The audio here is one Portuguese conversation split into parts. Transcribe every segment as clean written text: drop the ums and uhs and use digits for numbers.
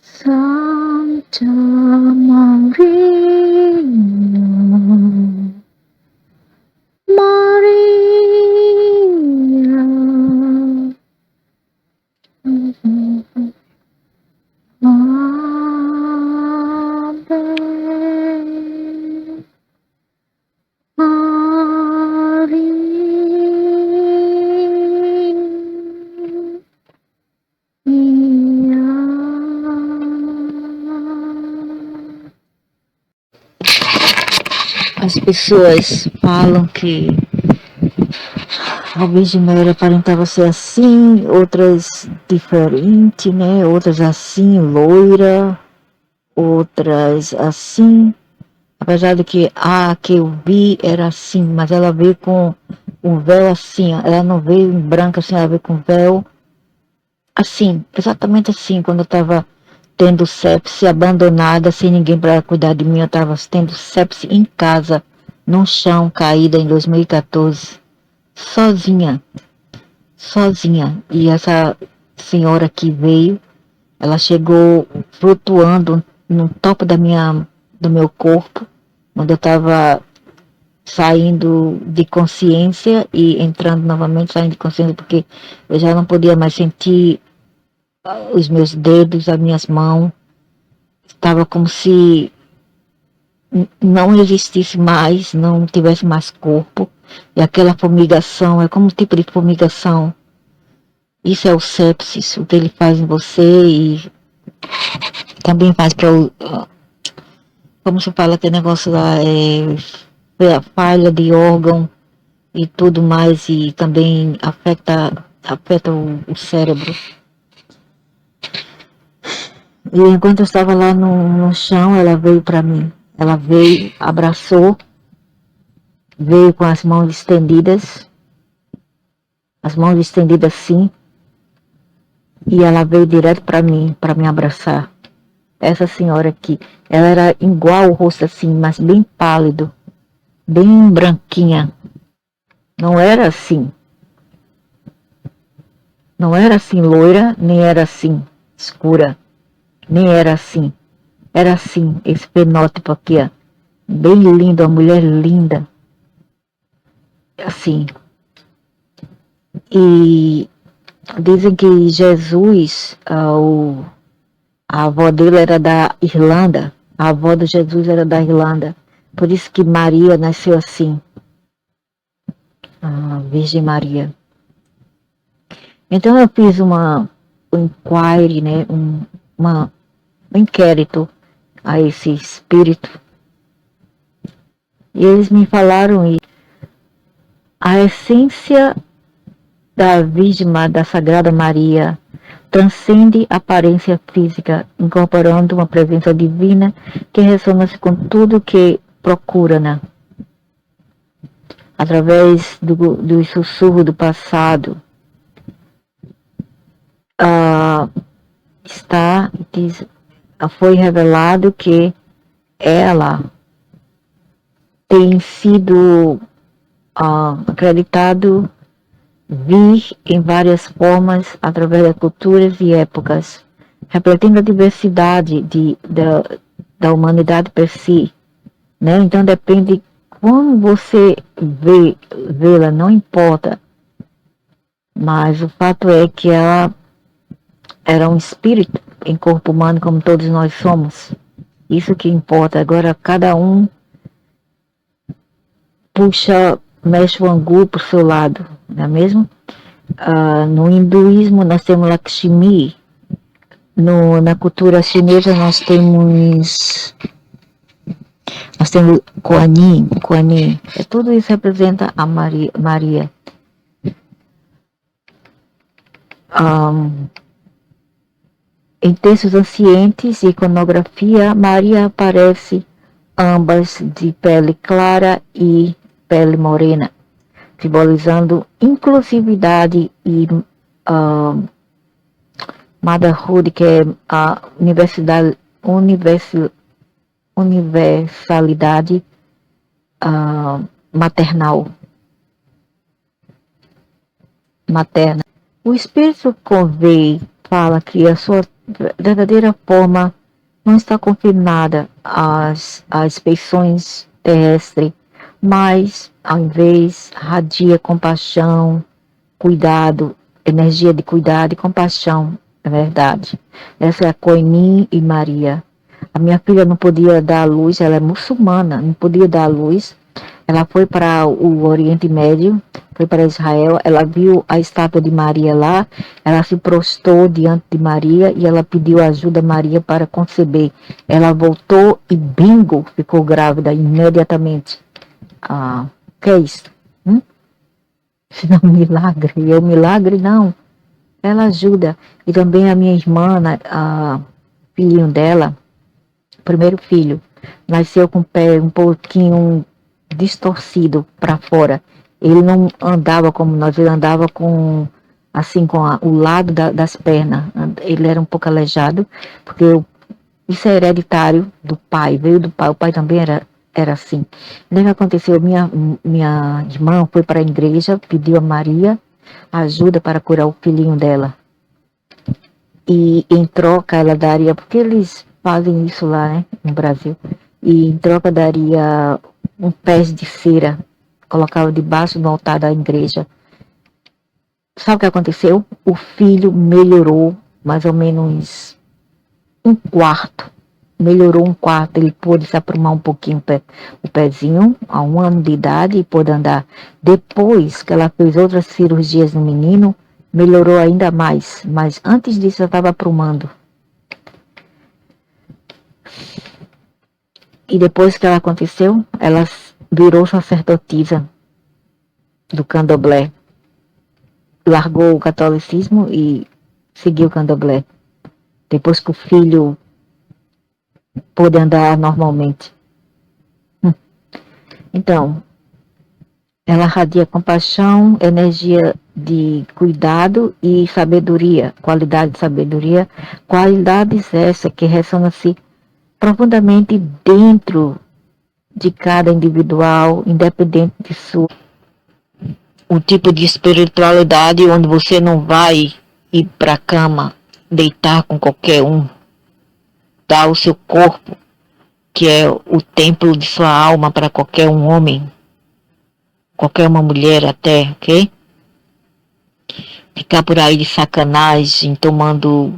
Santa Maria, Maria, Ave Maria. As pessoas falam que a Virgem Maria aparentava ser assim, outras diferente, né? Outras assim, loira, outras assim. Apesar de que a que eu vi era assim, mas ela veio com o véu assim, ela não veio em branca assim, ela veio com véu assim, exatamente assim, quando eu estava tendo sepse, abandonada, sem ninguém para cuidar de mim, eu estava tendo sepse em casa, no chão, caída em 2014, sozinha, sozinha. E essa senhora que veio, ela chegou flutuando no topo do meu corpo, quando eu estava saindo de consciência e entrando novamente, saindo de consciência, porque eu já não podia mais sentir os meus dedos, as minhas mãos. Estava como se não existisse mais, não tivesse mais corpo. E aquela fumigação, é como um tipo de fumigação. Isso é o sepsis, o que ele faz em você e também faz para o. Como se fala aquele negócio lá, a falha de órgão e tudo mais, e também afeta o cérebro. E enquanto eu estava lá no chão, ela veio para mim. Ela veio, abraçou, veio com as mãos estendidas assim, e ela veio direto para mim, para me abraçar. Essa senhora aqui, ela era igual o rosto assim, mas bem pálido, bem branquinha. Não era assim. Não era assim loira, nem era assim escura, nem era assim. Era assim, esse fenótipo aqui, ó, bem lindo, uma mulher linda. Assim. E dizem que Jesus, a avó dele era da Irlanda. A avó de Jesus era da Irlanda. Por isso que Maria nasceu assim. A Virgem Maria. Então eu fiz um inquiry, né? Um inquérito a esse espírito. E eles me falaram isso. A essência da Virgem, da Sagrada Maria, transcende a aparência física, incorporando uma presença divina que ressona-se com tudo que procura, né? Através do sussurro do passado, foi revelado que ela tem sido acreditado vir em várias formas através das culturas e épocas, refletindo a diversidade da humanidade per si, né? Então depende como você vê-la, não importa, mas o fato é que ela era um espírito em corpo humano como todos nós somos. Isso que importa. Agora cada um mexe o angu para o seu lado, não é mesmo? No hinduísmo nós temos Lakshmi, na cultura chinesa nós temos Kuan Yin. Tudo isso representa a Maria. Em textos ancientes e iconografia, Maria aparece ambas de pele clara e pele morena, simbolizando inclusividade e motherhood, que é a universalidade maternal, materna. O Espírito Convey fala que a sua verdadeira forma não está confinada às feições terrestres, mas, ao invés, radia compaixão, cuidado, energia de cuidado e compaixão, é verdade. Essa é a Coenim e Maria. A minha filha não podia dar à luz, ela é muçulmana, não podia dar à luz. Ela foi para o Oriente Médio, foi para Israel, ela viu a estátua de Maria lá, ela se prostrou diante de Maria e ela pediu ajuda a Maria para conceber. Ela voltou e bingo, ficou grávida imediatamente. Que é isso? Isso não é um milagre, é um milagre não. Ela ajuda. E também a minha irmã, a filhinho dela, primeiro filho, nasceu com o pé um pouquinho distorcido para fora. Ele não andava como nós, ele andava com assim com o lado das pernas. Ele era um pouco aleijado, porque isso é hereditário do pai, veio do pai. O pai também era assim. E o que aconteceu? Minha irmã foi para a igreja, pediu a Maria ajuda para curar o filhinho dela. E em troca ela daria, porque eles fazem isso lá, né, no Brasil, e em troca daria um pés de cera, colocava debaixo do altar da igreja. Sabe o que aconteceu? O filho melhorou mais ou menos um quarto. Melhorou um quarto, ele pôde se aprumar um pouquinho o pezinho, a 1 ano de idade, e pôde andar. Depois que ela fez outras cirurgias no menino, melhorou ainda mais. Mas antes disso, ela estava aprumando. E depois que ela aconteceu, ela virou sacerdotisa do candomblé. Largou o catolicismo e seguiu o candomblé. Depois que o filho pôde andar normalmente. Então, ela radia compaixão, energia de cuidado e sabedoria, qualidade de sabedoria, qualidades essas que ressonam-se profundamente dentro de cada individual, independente de sua. O tipo de espiritualidade onde você não vai ir para a cama, deitar com qualquer um, dar o seu corpo, que é o templo de sua alma para qualquer um homem, qualquer uma mulher até, ok? Ficar por aí de sacanagem, tomando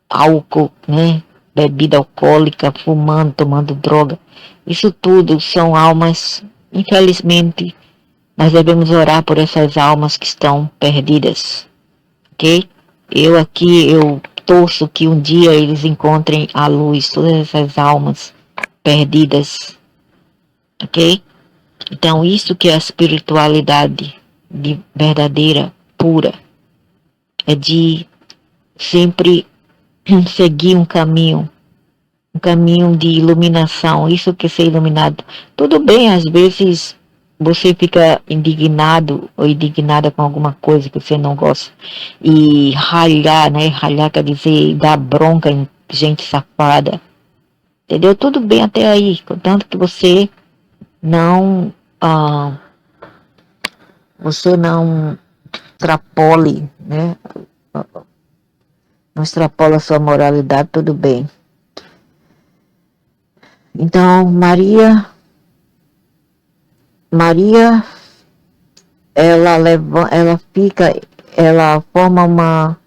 álcool, né? Bebida alcoólica, fumando, tomando droga. Isso tudo são almas, infelizmente, nós devemos orar por essas almas que estão perdidas, ok? Eu torço que um dia eles encontrem a luz, todas essas almas perdidas, ok? Então isso que é a espiritualidade de verdadeira, pura, é de sempre seguir um caminho de iluminação. Isso que é ser iluminado. Tudo bem, às vezes você fica indignado ou indignada com alguma coisa que você não gosta e ralhar, né? Ralhar quer dizer dar bronca em gente safada, entendeu? Tudo bem até aí, contanto que você não extrapole, né? Não extrapola a sua moralidade, tudo bem. Então, Maria, ela forma uma.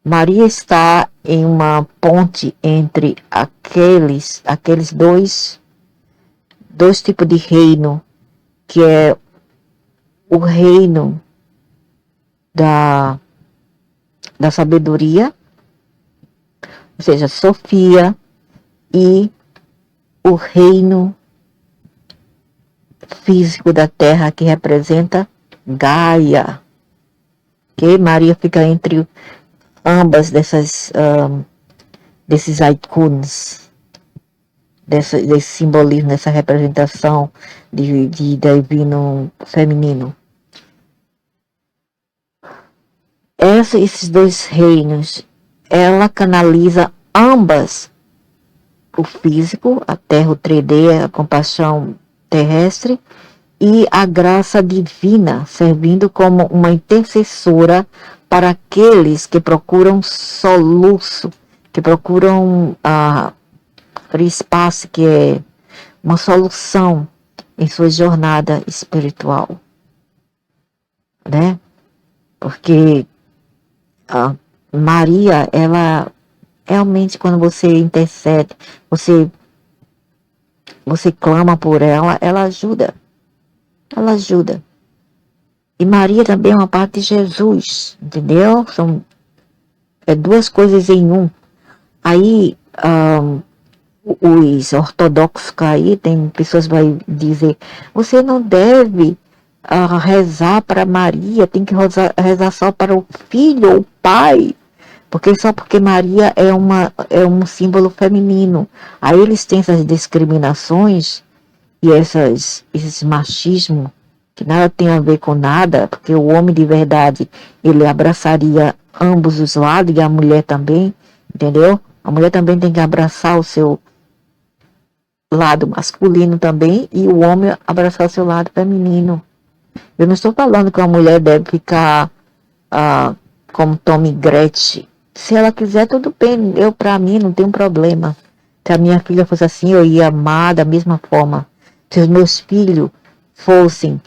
Maria está em uma ponte entre aqueles dois tipos de reino, que é o reino da sabedoria, ou seja, Sofia, e o reino físico da terra, que representa Gaia. Que Maria fica entre ambas desses icons, desse simbolismo, dessa representação de divino feminino. Esses dois reinos, ela canaliza ambas, o físico, a terra, o 3D, a compaixão terrestre, e a graça divina, servindo como uma intercessora para aqueles que procuram soluço, que procuram espaço, que é uma solução em sua jornada espiritual, né? Porque Maria, ela realmente, quando você intercede, você clama por ela, ela ajuda. Ela ajuda. E Maria também é uma parte de Jesus, entendeu? São duas coisas em um. Aí, os ortodoxos aí, tem pessoas que vão dizer, você não deve rezar para Maria, tem que rezar só para o filho ou o pai, porque Maria é um símbolo feminino. Aí eles têm essas discriminações e esses machismo que nada tem a ver com nada, porque o homem de verdade, ele abraçaria ambos os lados e a mulher também, entendeu? A mulher também tem que abraçar o seu lado masculino também e o homem abraçar o seu lado feminino. Eu não estou falando que a mulher deve ficar como Tommy Gretchen. Se ela quiser, tudo bem. Para mim, não tem um problema. Se a minha filha fosse assim, eu ia amar da mesma forma. Se os meus filhos fossem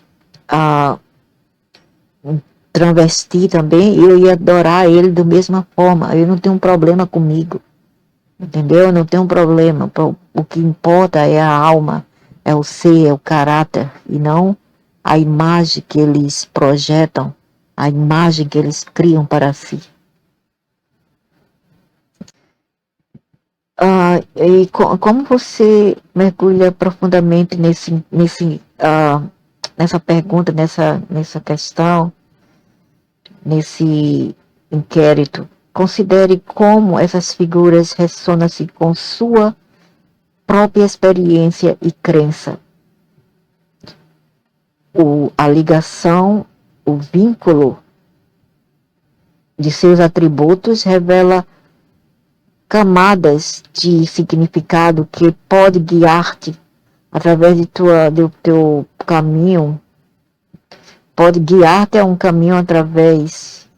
travesti também, eu ia adorar ele da mesma forma. Eu não tenho um problema comigo. Entendeu? Eu não tenho um problema. O que importa é a alma, é o ser, é o caráter, e não a imagem que eles projetam, a imagem que eles criam para si. E como você mergulha profundamente nessa pergunta, nessa questão, nesse inquérito, considere como essas figuras ressonam-se com sua própria experiência e crença. A ligação, o vínculo de seus atributos revela camadas de significado que pode guiar-te através do teu caminho, pode guiar-te a um caminho através.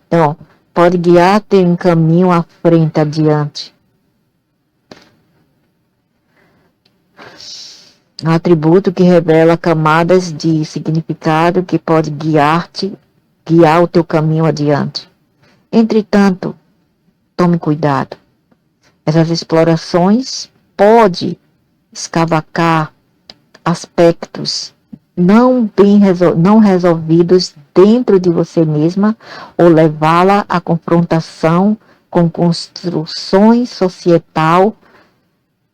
Então, pode guiar-te em um caminho à frente, adiante. Um atributo que revela camadas de significado que pode guiar o teu caminho adiante. Entretanto, tome cuidado. Essas explorações podem escavacar aspectos não resolvidos dentro de você mesma ou levá-la à confrontação com construções societal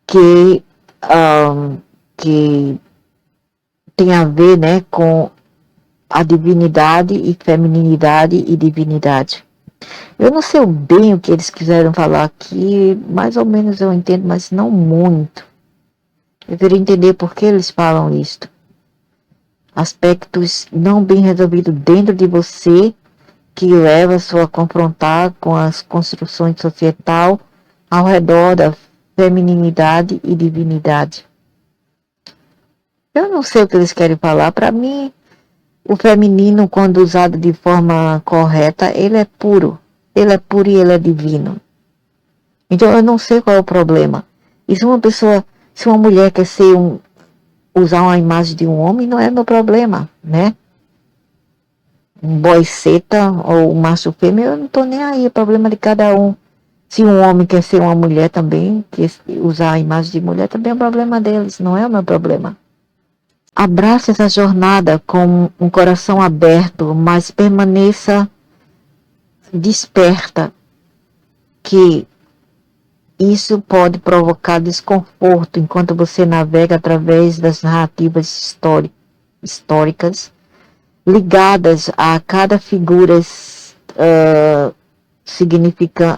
que tem a ver, né, com a divinidade e feminilidade e divinidade. Eu não sei bem o que eles quiseram falar aqui, mais ou menos eu entendo, mas não muito. Eu queria entender por que eles falam isto. Aspectos não bem resolvidos dentro de você que levam a confrontar com as construções societal ao redor da feminilidade e divinidade. Eu não sei o que eles querem falar. Para mim, o feminino, quando usado de forma correta, ele é puro. Ele é puro e ele é divino. Então, eu não sei qual é o problema. E se uma mulher quer usar uma imagem de um homem, não é meu problema, né? Um boiceta ou um macho fêmea, eu não estou nem aí. É problema de cada um. Se um homem quer ser uma mulher também, quer usar a imagem de mulher, também é o problema deles, não é o meu problema. Abrace essa jornada com um coração aberto, mas permaneça desperta, que isso pode provocar desconforto enquanto você navega através das narrativas históricas ligadas a cada figura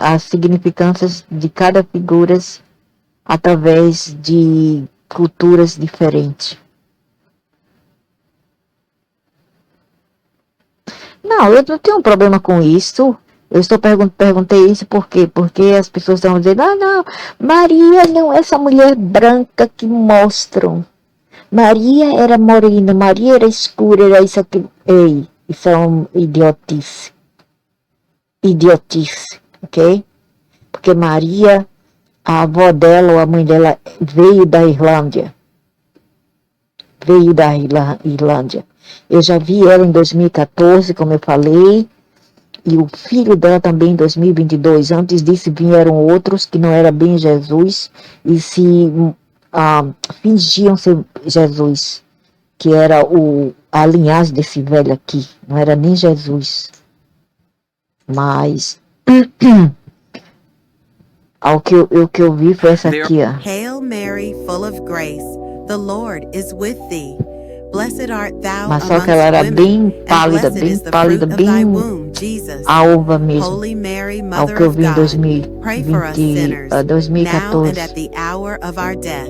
as significâncias de cada figura através de culturas diferentes. Não, eu não tenho um problema com isso. Eu perguntei isso por quê? Porque as pessoas estão dizendo, não, Maria não é essa mulher branca que mostram. Maria era morena, Maria era escura, era isso aqui. Ei, isso é uma idiotice. Idiotice, ok? Porque Maria, a avó dela ou a mãe dela veio da Irlândia. Veio da Irlândia. Eu já vi ela em 2014, como eu falei, e o filho dela também em 2022. Antes disso vieram outros que não era bem Jesus e se fingiam ser Jesus, que era a linhagem desse velho aqui. Não era nem Jesus. Mas o que eu vi foi essa aqui, ó. Hail Mary, full of grace, the Lord is with thee. Blessed art thou Mas só amongst que ela era women, bem and pálida, blessed is the fruit of thy womb, Jesus. alva mesmo. Holy Mary, Ao Mother que eu of vi em God, pray for us sinners, now and 2014. at the hour of our death.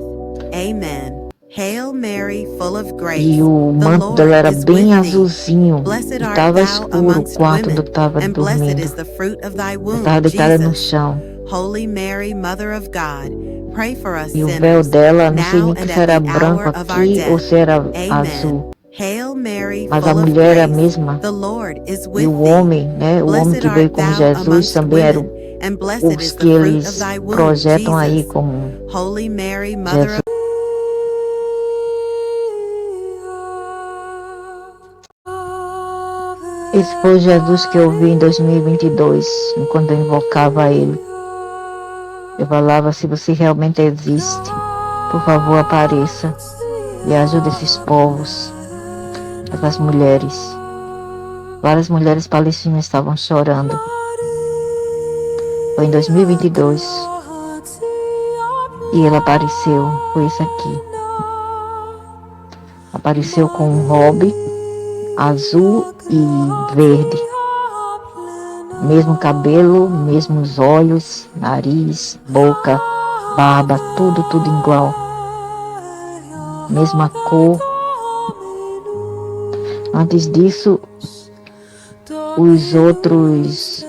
Amen. Hail Mary, full of grace, E o the manto Lord dela era is bem with thee. azulzinho. Blessed art Estava thou escuro o amongst quarto onde eu women, estava and blessed dormindo. is the fruit of thy Eu womb, estava deitada no Jesus. chão. Holy Mary, Mother of God, pray for us E o véu sinners, dela, não sei now nem and se at era the branco hour of our aqui ou death. se era Amen. azul. Hail Mary, Mas a full of mulher era a grace, mesma. the Lord is E with o thee. homem, né? O homem Blessed que veio art como thou Jesus amongst também era women, and blessed os is que the fruit of eles thy womb, projetam aí Jesus. como Holy Mary, Mother Jesus. of Esse foi o Jesus que eu vi em 2022, quando eu invocava ele. Eu falava, se você realmente existe, por favor apareça e ajude esses povos, essas mulheres. Várias mulheres palestinas estavam chorando. Foi em 2022 e ele apareceu, foi isso aqui. Apareceu com um robe azul e verde. Mesmo cabelo, mesmos olhos, nariz, boca, barba, tudo igual. Mesma cor. Antes disso, os outros,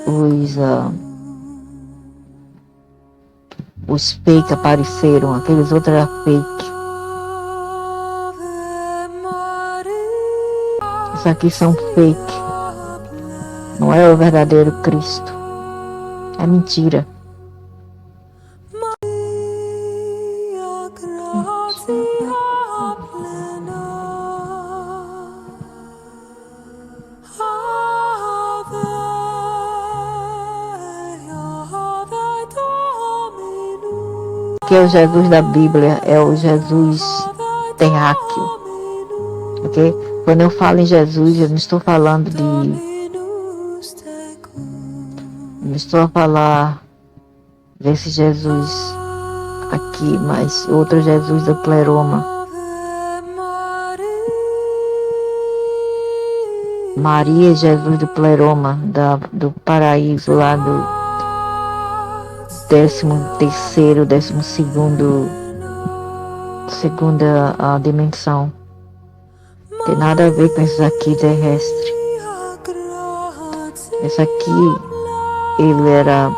os fake apareceram, aqueles outros eram fake. Esses aqui são fake. Não é o verdadeiro Cristo. É mentira. Que é o Jesus da Bíblia, é o Jesus terráqueo, ok? Quando eu falo em Jesus, eu não estou falando não estou a falar desse Jesus aqui, mas outro Jesus do pleroma. Maria, Jesus do pleroma, do paraíso lá do 13º, 12º, segunda dimensão. Tem nada a ver com esses aqui terrestres. Esse aqui, ele era,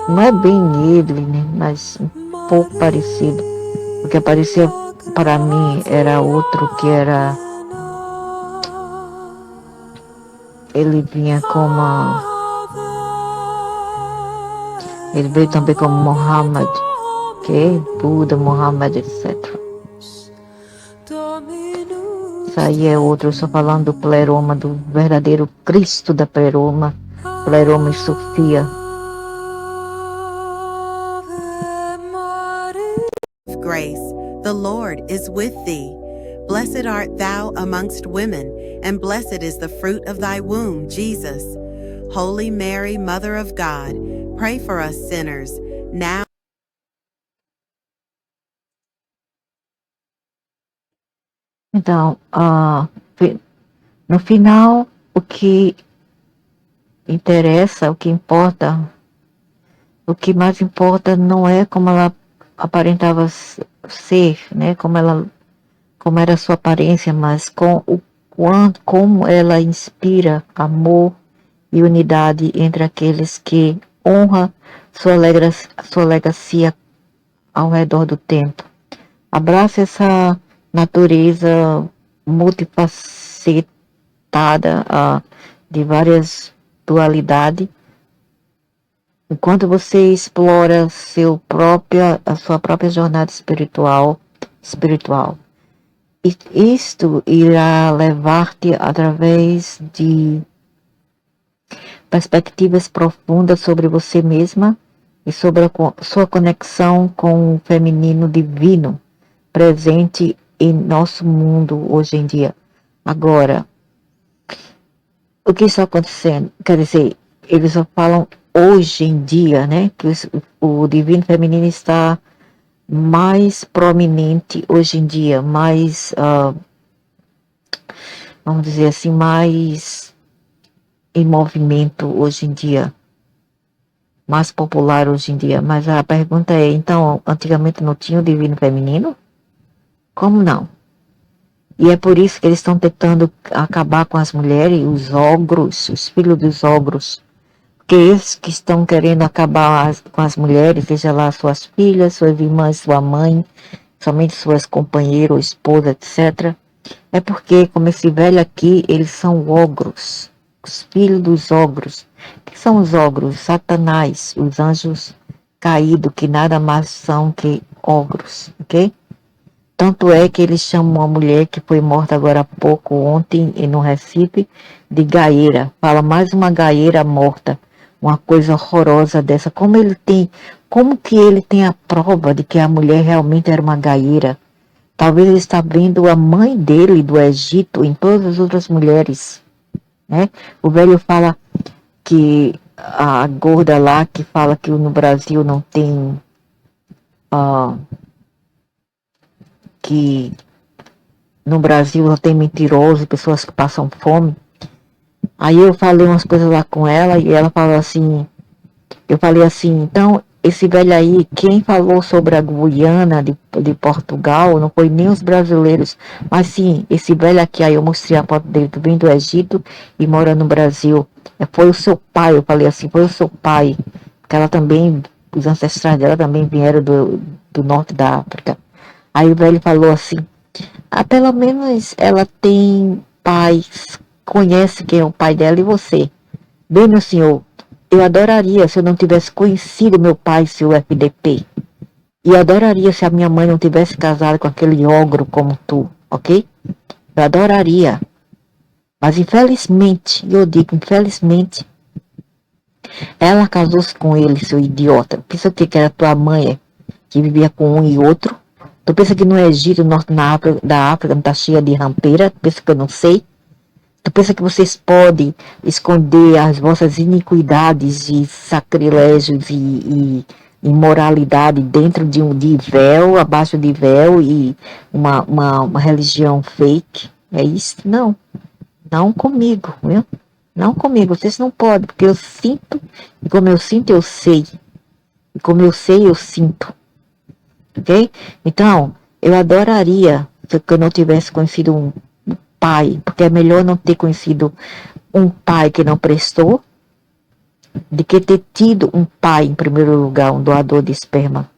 não é bem ele, né, mas um pouco parecido. O que aparecia para mim era outro que era, ele vinha como, ele veio também como Muhammad, ok? Buda, Muhammad, etc. Isso aí é outro, eu estou falando do pleroma, do verdadeiro Cristo da pleroma e Sofia. grace, the Lord is with thee. Blessed art thou amongst women, and blessed is the fruit of thy womb, Jesus. Holy Mary, Mother of God, pray for us sinners, now. Então, no final, o que interessa, o que mais importa não é como ela aparentava ser, né? Como era a sua aparência, mas como ela inspira amor e unidade entre aqueles que honram sua legacia ao redor do tempo. Abraça essa natureza multifacetada de várias dualidades. Enquanto você explora a sua própria jornada espiritual, isto irá levar-te através de perspectivas profundas sobre você mesma e sobre sua conexão com o feminino divino presente em nosso mundo hoje em dia. Agora, o que está acontecendo? Quer dizer, eles só falam hoje em dia, né? Que o divino feminino está mais prominente hoje em dia, mais, vamos dizer assim, mais em movimento hoje em dia, mais popular hoje em dia. Mas a pergunta é, então, antigamente não tinha o divino feminino? Como não? E é por isso que eles estão tentando acabar com as mulheres, os ogros, os filhos dos ogros. Porque esses que estão querendo acabar com as mulheres, seja lá suas filhas, suas irmãs, sua mãe, somente suas companheiras, esposas, etc. É porque, como esse velho aqui, eles são ogros, os filhos dos ogros. O que são os ogros? Satanás, os anjos caídos, que nada mais são que ogros, ok? Tanto é que eles chamam uma mulher que foi morta agora há pouco, ontem, no Recife, de gaieira. Fala mais uma gaieira morta. Uma coisa horrorosa dessa. Como que ele tem a prova de que a mulher realmente era uma gaieira? Talvez ele está vendo a mãe dele do Egito em todas as outras mulheres, né? O velho fala que a gorda lá, que fala que no Brasil não tem... que no Brasil não tem mentiroso, pessoas que passam fome. Aí eu falei umas coisas lá com ela e ela falou assim, eu falei assim, então esse velho aí, quem falou sobre a Guiana de Portugal não foi nem os brasileiros, mas sim, esse velho aqui, aí eu mostrei a foto dele que vem do Egito e mora no Brasil. Foi o seu pai, eu falei assim, foi o seu pai, porque ela também, os ancestrais dela também vieram do norte da África. Aí o velho falou assim, pelo menos ela tem pais, conhece quem é o pai dela e você. Bem, meu senhor, eu adoraria se eu não tivesse conhecido meu pai, seu FDP. E eu adoraria se a minha mãe não tivesse casado com aquele ogro como tu, ok? Eu adoraria. Mas infelizmente, eu digo infelizmente, ela casou-se com ele, seu idiota. Pensa que era tua mãe que vivia com um e outro? Tu pensa que no Egito, norte da África, não está cheia de rampeira? Tu pensa que eu não sei? Tu pensa que vocês podem esconder as vossas iniquidades e sacrilégios e imoralidade dentro de véu, abaixo de véu e uma religião fake? É isso? Não. Não comigo, viu? Não comigo. Vocês não podem, porque eu sinto, e como eu sinto, eu sei. E como eu sei, eu sinto. Ok? Então, eu adoraria que eu não tivesse conhecido um pai, porque é melhor não ter conhecido um pai que não prestou, do que ter tido um pai, em primeiro lugar, um doador de esperma.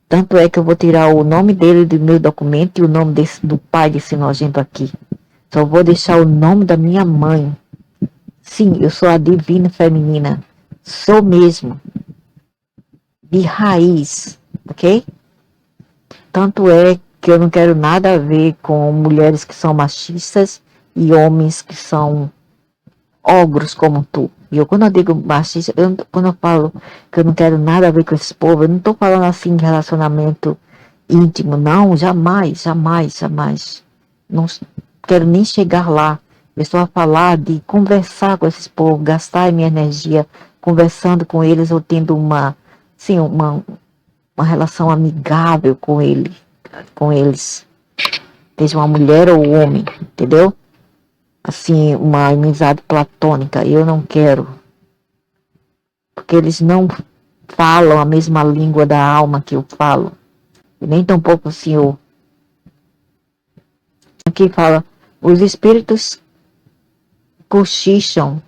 Tanto é que eu vou tirar o nome dele do meu documento e o nome do pai desse nojento aqui. Só vou deixar o nome da minha mãe. Sim, eu sou a divina feminina. Sou mesmo. De raiz, ok? Tanto é que eu não quero nada a ver com mulheres que são machistas e homens que são ogros como tu. E quando eu digo machista, quando eu falo que eu não quero nada a ver com esse povo, eu não estou falando assim de relacionamento íntimo, não, jamais, jamais, jamais. Não quero nem chegar lá. Eu estou a falar de conversar com esses povos, gastar minha energia conversando com eles ou tendo uma relação amigável com eles, seja uma mulher ou um homem, entendeu? Assim, uma amizade platônica, eu não quero. porque eles não falam a mesma língua da alma que eu falo, e nem tampouco o Senhor. Aqui fala, os espíritos cochicham,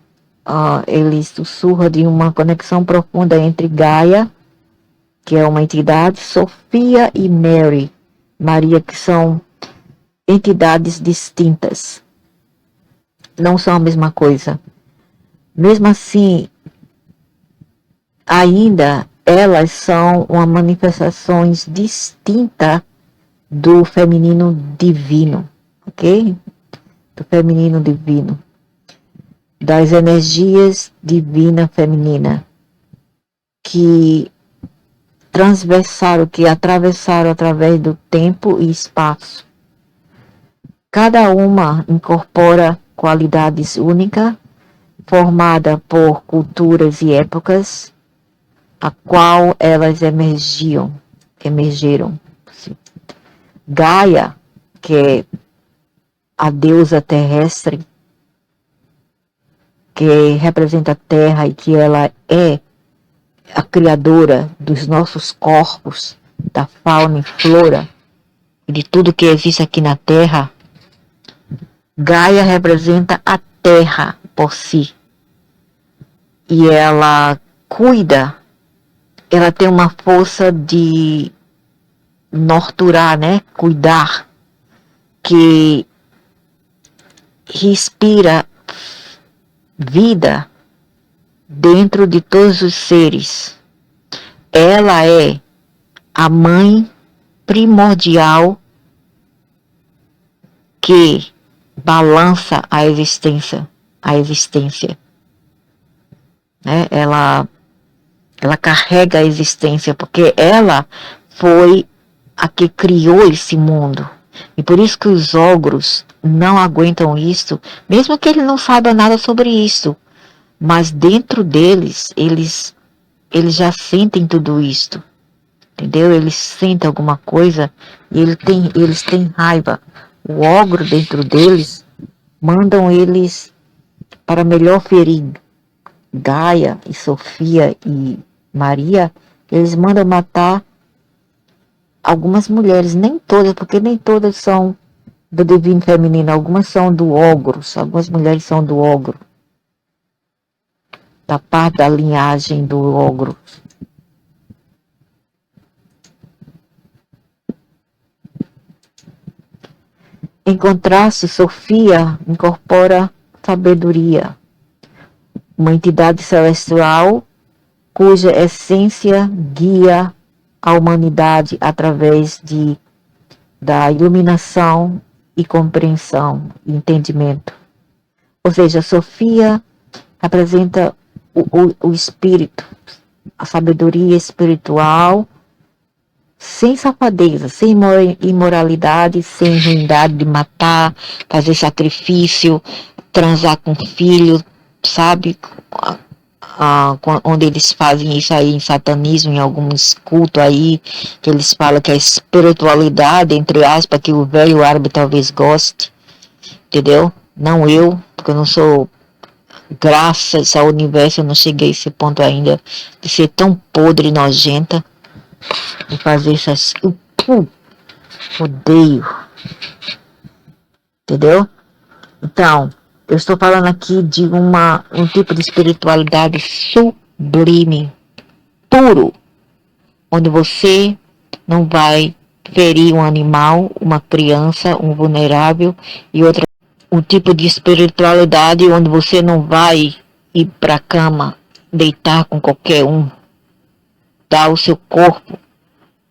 eles sussurram de uma conexão profunda entre Gaia, que é uma entidade, Sofia e Mary, Maria, que são entidades distintas, não são a mesma coisa. Mesmo assim, ainda elas são uma manifestações distinta do feminino divino, ok? Do feminino divino, das energias divina feminina, que transversaram, que atravessaram através do tempo e espaço. Cada uma incorpora qualidades únicas, formada por culturas e épocas, a qual elas emergiram. Gaia, que é a deusa terrestre, que representa a Terra e que ela é a criadora dos nossos corpos, da fauna e flora, e de tudo que existe aqui na Terra. Gaia representa a Terra por si. E ela cuida, ela tem uma força de nurturar, né? Cuidar, que respira vida dentro de todos os seres. Ela é a mãe primordial que balança a existência. Né? Ela carrega a existência, porque ela foi a que criou esse mundo. E por isso que os ogros não aguentam isso, mesmo que ele não saiba nada sobre isso. Mas dentro deles, eles já sentem tudo isto. Entendeu? Eles sentem alguma coisa e eles têm raiva. O ogro dentro deles mandam eles para melhor ferir Gaia e Sofia e Maria. Eles mandam matar algumas mulheres, nem todas, porque nem todas são do divino feminino, algumas são do ogro, algumas mulheres são do ogro, da parte da linhagem do ogro. Em contraste, Sofia incorpora sabedoria, uma entidade celestial cuja essência guia a humanidade através da iluminação e compreensão e entendimento. Ou seja, Sofia representa o espírito, a sabedoria espiritual, sem safadeza, sem imoralidade, sem ruindade de matar, fazer sacrifício, transar com filho, sabe? Onde eles fazem isso aí em satanismo, em alguns cultos aí, que eles falam que é espiritualidade, entre aspas, que o velho árabe talvez goste, entendeu? Não eu, porque eu não sou, graças ao universo, eu não cheguei a esse ponto ainda de ser tão podre e nojenta, de fazer essas... odeio. Entendeu? Então, eu estou falando aqui de um tipo de espiritualidade sublime, puro, onde você não vai ferir um animal, uma criança, um vulnerável, e outra, um tipo de espiritualidade onde você não vai ir para a cama, deitar com qualquer um, dar o seu corpo,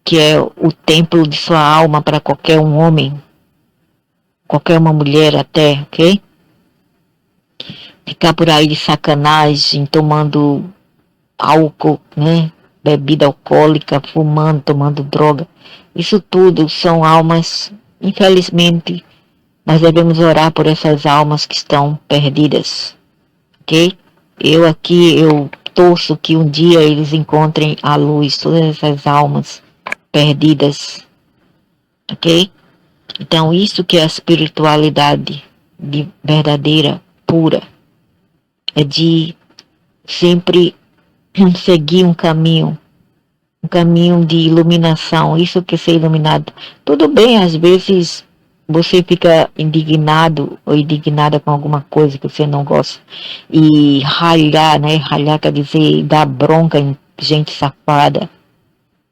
que é o templo de sua alma, para qualquer um homem, qualquer uma mulher até, ok? Ficar por aí de sacanagem, tomando álcool, né? Bebida alcoólica, fumando, tomando droga. Isso tudo são almas, infelizmente, nós devemos orar por essas almas que estão perdidas, ok? Eu torço que um dia eles encontrem a luz, todas essas almas perdidas, ok? Então, isso que é a espiritualidade verdadeira, pura, é de sempre seguir um caminho de iluminação, isso que é ser iluminado. Tudo bem, às vezes você fica indignado ou indignada com alguma coisa que você não gosta e ralhar, né? Ralhar quer dizer dar bronca em gente safada,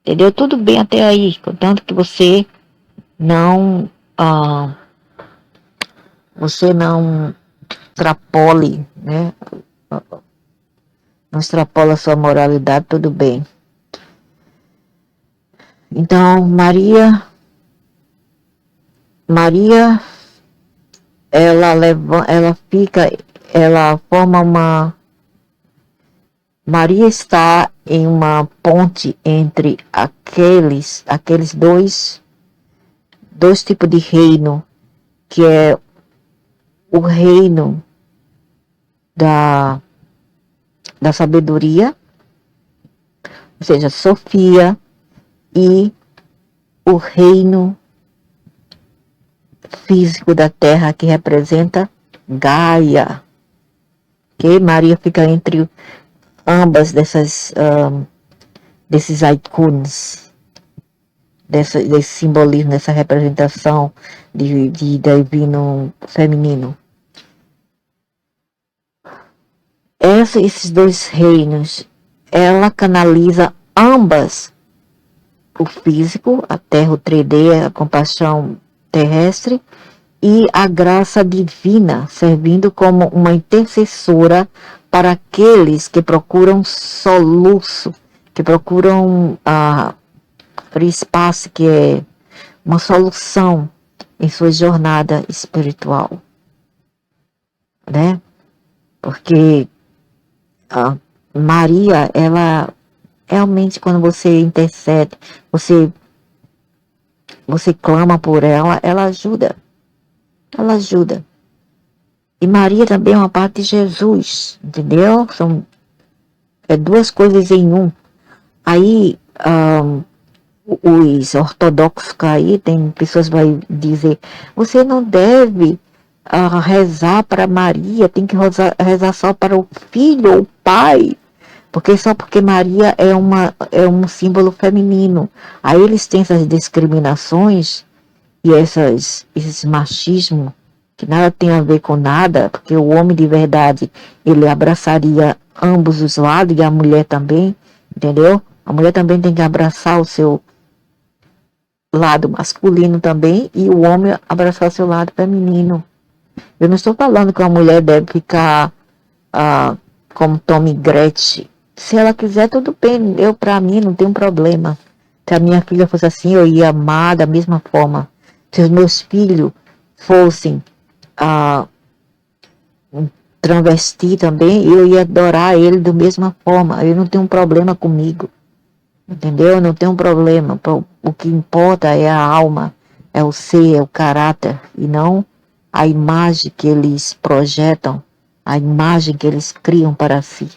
entendeu? Tudo bem até aí, contanto que não, ah, você não extrapole, né? Não extrapola a sua moralidade, tudo bem. Então, Maria, ela forma Maria está em uma ponte entre aqueles dois tipos de reino, que é o reino da sabedoria, ou seja, Sofia, e o reino físico da terra, que representa Gaia, que Maria fica entre ambas desses icons, desse simbolismo, dessa representação de divino feminino. Esses dois reinos, ela canaliza ambas, o físico, a terra, o 3D, a compaixão terrestre, e a graça divina, servindo como uma intercessora para aqueles que procuram soluço, que procuram free space, que é uma solução em sua jornada espiritual, né? Porque Maria, ela realmente, quando você intercede, você clama por ela, ela ajuda. Ela ajuda. E Maria também é uma parte de Jesus, entendeu? São duas coisas em um. Aí, os ortodoxos aí, tem pessoas que vão dizer, você não deve rezar para Maria, tem que rezar só para o filho ou o pai, porque Maria é um símbolo feminino. Aí eles têm essas discriminações e esses machismos que nada tem a ver com nada, porque o homem de verdade, ele abraçaria ambos os lados, e a mulher também, entendeu? A mulher também tem que abraçar o seu lado masculino também, e o homem abraçar o seu lado feminino. Eu não estou falando que a mulher deve ficar como Tommy Gretchen. Se ela quiser, tudo bem, pra mim não tem um problema. Se a minha filha fosse assim, eu ia amar da mesma forma. Se os meus filhos fossem travesti também, eu ia adorar ele da mesma forma. Eu não tenho um problema comigo, entendeu? Eu não tenho um problema. O que importa é a alma, é o ser, é o caráter, e não a imagem que eles projetam, a imagem que eles criam para si.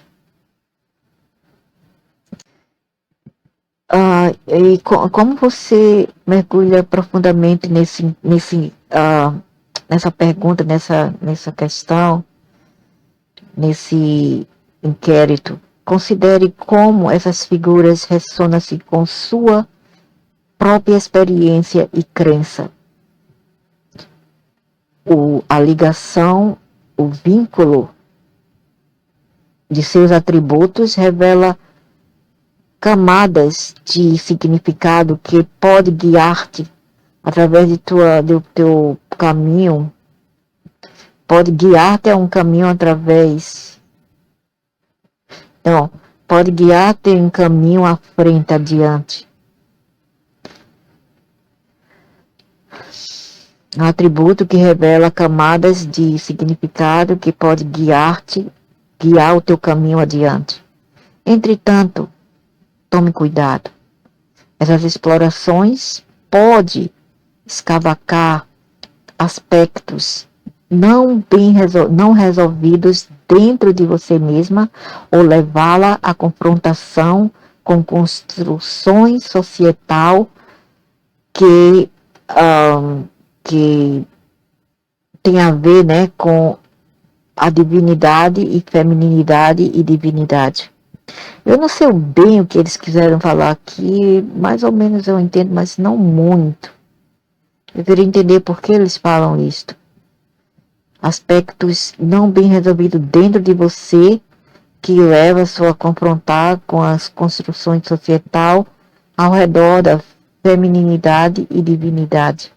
E como você mergulha profundamente nessa pergunta, nessa questão, nesse inquérito, considere como essas figuras ressonam-se com sua própria experiência e crença. A ligação, o vínculo de seus atributos revela camadas de significado que pode guiar-te através do teu caminho, pode guiar-te a um caminho pode guiar-te um caminho à frente, adiante. Um atributo que revela camadas de significado que pode guiar o teu caminho adiante. Entretanto, tome cuidado. Essas explorações podem escavacar aspectos não resolvidos dentro de você mesma ou levá-la à confrontação com construções societal que tem a ver, né, com a divinidade e feminilidade e divinidade. Eu não sei bem o que eles quiseram falar aqui, mais ou menos eu entendo, mas não muito. Eu queria entender por que eles falam isto. Aspectos não bem resolvidos dentro de você que leva-se a confrontar com as construções societal ao redor da femininidade e divinidade.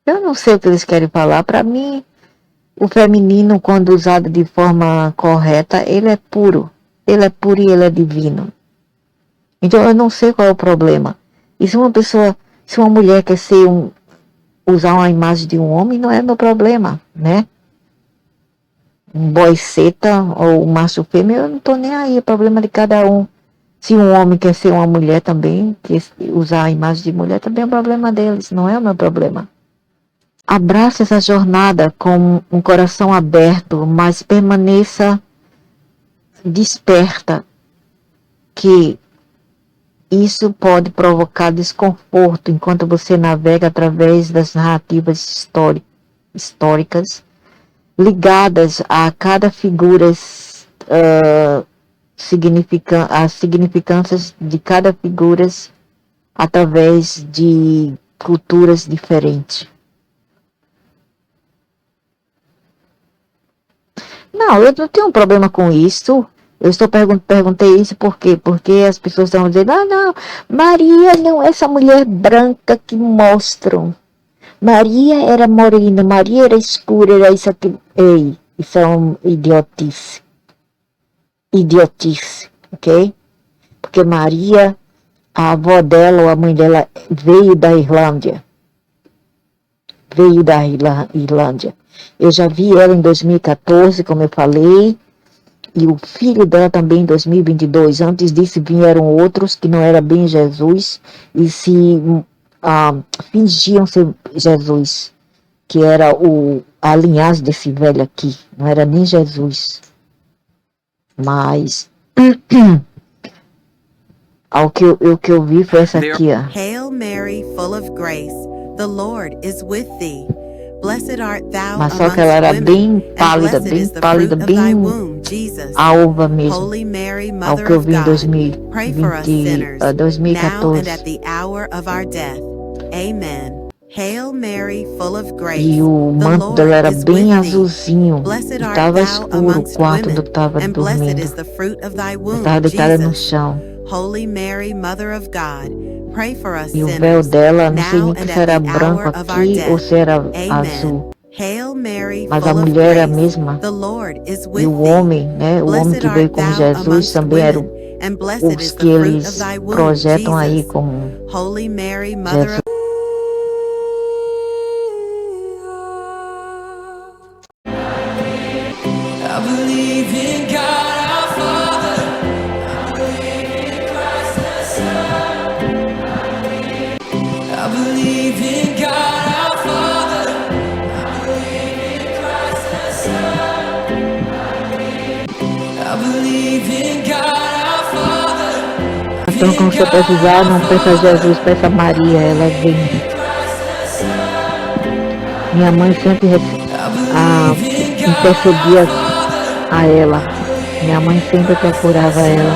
Eu não sei o que eles querem falar. Para mim, o feminino, quando usado de forma correta, ele é puro. Ele é puro e ele é divino. Então eu não sei qual é o problema. E se uma mulher quer usar uma imagem de um homem, não é meu problema, né? Um boy seta ou um macho fêmea, eu não tô nem aí, é problema de cada um. Se um homem quer ser uma mulher também, quer usar a imagem de mulher, também é um problema deles, não é o meu problema. Abrace essa jornada com um coração aberto, mas permaneça desperta, que isso pode provocar desconforto enquanto você navega através das narrativas históricas ligadas a cada figura, as significâncias de cada figura através de culturas diferentes. Não, eu não tenho um problema com isso. Eu perguntei isso por quê? Porque as pessoas estão dizendo, não, Maria não é essa mulher branca que mostram. Maria era morena, Maria era escura, era isso aqui. Ei, isso é uma idiotice. Idiotice, ok? Porque Maria, a avó dela ou a mãe dela veio da Irlândia. Eu já vi ela em 2014, como eu falei, e o filho dela também em 2022. Antes disso vieram outros que não era bem Jesus e se fingiam ser Jesus, que era a linhagem desse velho aqui, não era nem Jesus. Mas o que eu vi foi essa aqui, ó. Hail Mary, full of grace, the Lord is with thee. Blessed art thou Mas só amongst que ela era women, bem and pálida, blessed bem is the pálida, fruit of thy bem womb, Jesus. alva mesmo. Holy Mary, Ao Mother que eu of vi em God, pray for us sinners, now 2014. and at the hour of our death. Amen. Hail Mary, full of grace, E o the manto Lord dela era is bem with thee. azulzinho. Blessed art Estava thou escuro o amongst quarto women, onde eu estava and blessed dormindo. is the fruit of thy Eu womb, estava deitada no Jesus. chão. Holy Mary, Mother of God, pray for us E o véu sinners, dela, não sei now nem and se at era the branco hour of our aqui ou death. se era Amen. azul. Hail Mary, Mas a full of mulher era a grace, mesma. the Lord is E with o thee. homem, né? O homem Blessed que veio art como thou Jesus amongst também era women, and blessed os is que the fruit of eles thy womb, projetam aí Jesus. como Holy Mary, Mother Jesus. of I believe in God our Father. I believe in Christ the Son. I believe in God our Father. I believe in Christ the Son. I believe in God our Father. Então, quando você precisar, não peça a Jesus, peça a Maria, ela vem. Minha mãe sempre intercedia a ela. Minha mãe sempre procurava ela.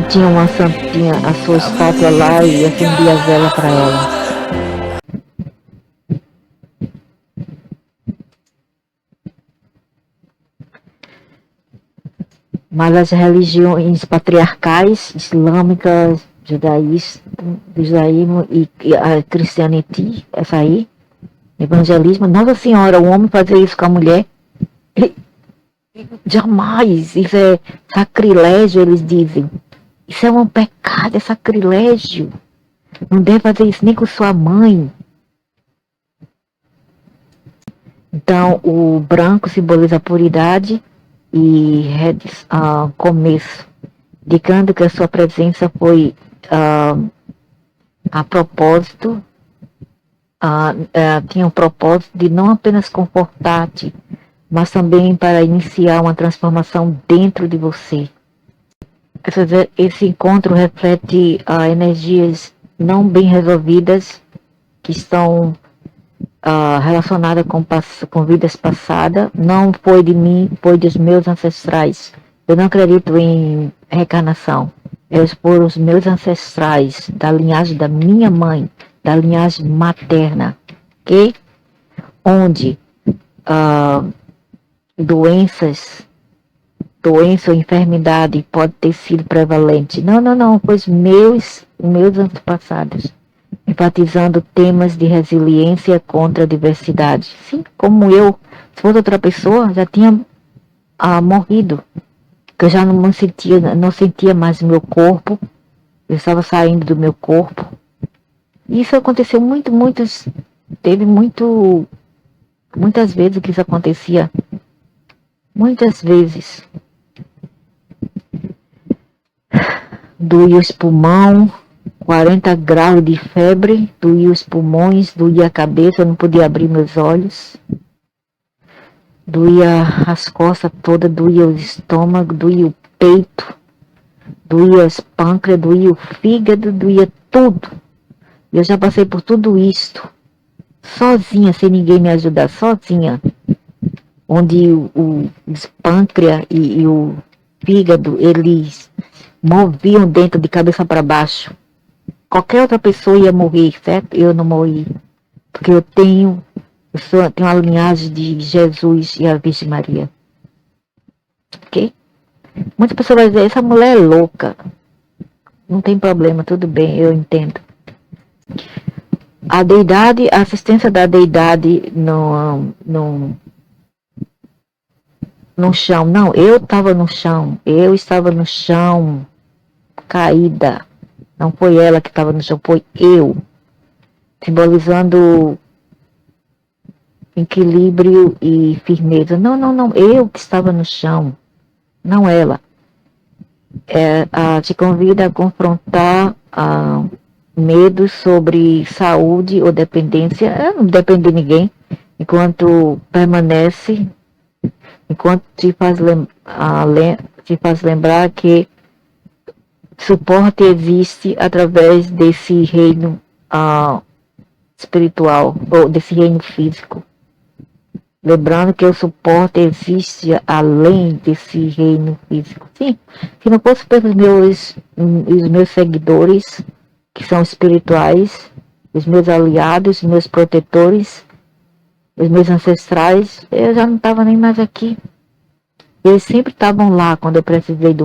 Tinha uma santinha, a sua estátua lá e acendia a vela para ela. Mas as religiões patriarcais, islâmicas, judaísmo e a cristianidade, essa aí, evangelismo, Nossa Senhora, o homem fazer isso com a mulher, jamais, isso é sacrilégio, eles dizem. Isso é um pecado, é sacrilégio. Não deve fazer isso nem com sua mãe. Então, o branco simboliza a puridade e começo, indicando que a sua presença foi a propósito, tinha um propósito de não apenas confortar-te, mas também para iniciar uma transformação dentro de você. Esse encontro reflete energias não bem resolvidas que estão relacionadas com vidas passadas. Não foi de mim, foi dos meus ancestrais Eu não acredito em reencarnação. Eu expor os meus ancestrais, da linhagem da minha mãe, da linhagem materna, ok? Onde doença ou enfermidade pode ter sido prevalente. Não, pois meus antepassados, enfatizando temas de resiliência contra a diversidade. Sim, como eu, se fosse outra pessoa, já tinha morrido. Que eu já não sentia mais o meu corpo, eu estava saindo do meu corpo. E isso aconteceu muitas vezes que isso acontecia. Muitas vezes. Doía os pulmões, 40 graus de febre, doía os pulmões, doía a cabeça, eu não podia abrir meus olhos. Doía as costas todas, doía o estômago, doía o peito, doía as pâncreas, doía o fígado, doía tudo. Eu já passei por tudo isto, sozinha, sem ninguém me ajudar, sozinha. Onde os pâncreas e o fígado, eles moviam dentro de cabeça para baixo. Qualquer outra pessoa ia morrer, certo? Eu não morri, porque eu tenho uma linhagem de Jesus e a Virgem Maria. Ok? Muitas pessoas vão dizer, essa mulher é louca. Não tem problema, tudo bem, eu entendo. A deidade, a assistência da deidade no chão. Não, eu estava no chão. Eu estava no chão, caída. Não foi ela que estava no chão, foi eu. Simbolizando equilíbrio e firmeza. Não, eu que estava no chão, não ela. Te convida a confrontar medos sobre saúde ou dependência. Eu não dependo de ninguém, enquanto permanece, enquanto te faz lembrar que suporte existe através desse reino espiritual, ou desse reino físico. Lembrando que o suporte existe além desse reino físico. Sim, se não fosse pelos meus seguidores, que são espirituais, os meus aliados, os meus protetores, os meus ancestrais, eu já não estava nem mais aqui. Eles sempre estavam lá quando eu precisei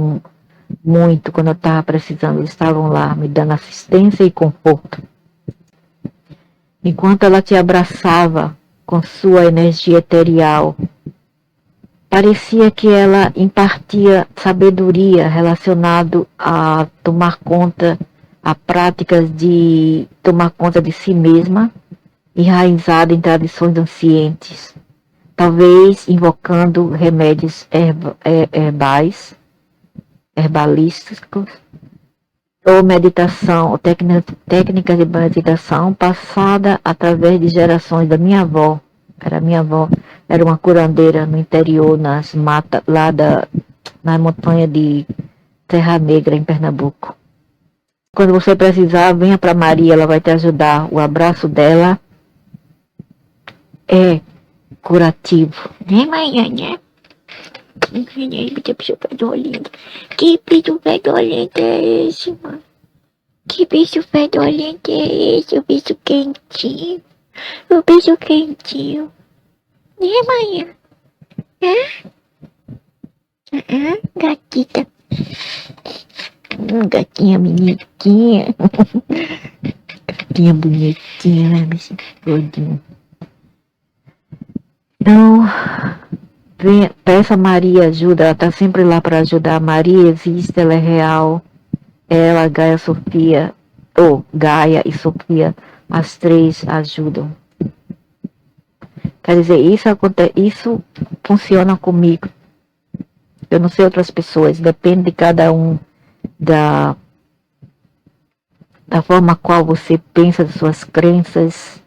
muito, quando eu estava precisando, eles estavam lá me dando assistência e conforto. Enquanto ela te abraçava com sua energia eterial, parecia que ela impartia sabedoria relacionado a tomar conta, a práticas de tomar conta de si mesma, enraizada em tradições ancientes, talvez invocando remédios herbalísticos, ou meditação, ou técnicas de meditação passada através de gerações da minha avó. Minha avó era uma curandeira no interior, nas matas, lá na montanha de Serra Negra, em Pernambuco. Quando você precisar, venha para Maria, ela vai te ajudar. O abraço dela é curativo. Né, mãe, né? Que bicho fedorento. Que bicho fedorento é esse, mano? Que bicho fedorento é esse? O bicho quentinho. O bicho quentinho. Né, mãe? Gatita. Gatinha bonitinha. Gatinha bonitinha, né, bicho gordinho. Então, peça a Maria ajuda, ela está sempre lá para ajudar. Maria existe, ela é real. Ela, Gaia, Sofia, Gaia e Sofia, as três ajudam. Quer dizer, isso funciona comigo. Eu não sei outras pessoas, depende de cada um, da forma qual você pensa, das suas crenças,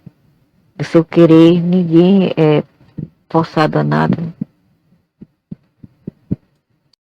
do seu querer. Ninguém é forçado a nada.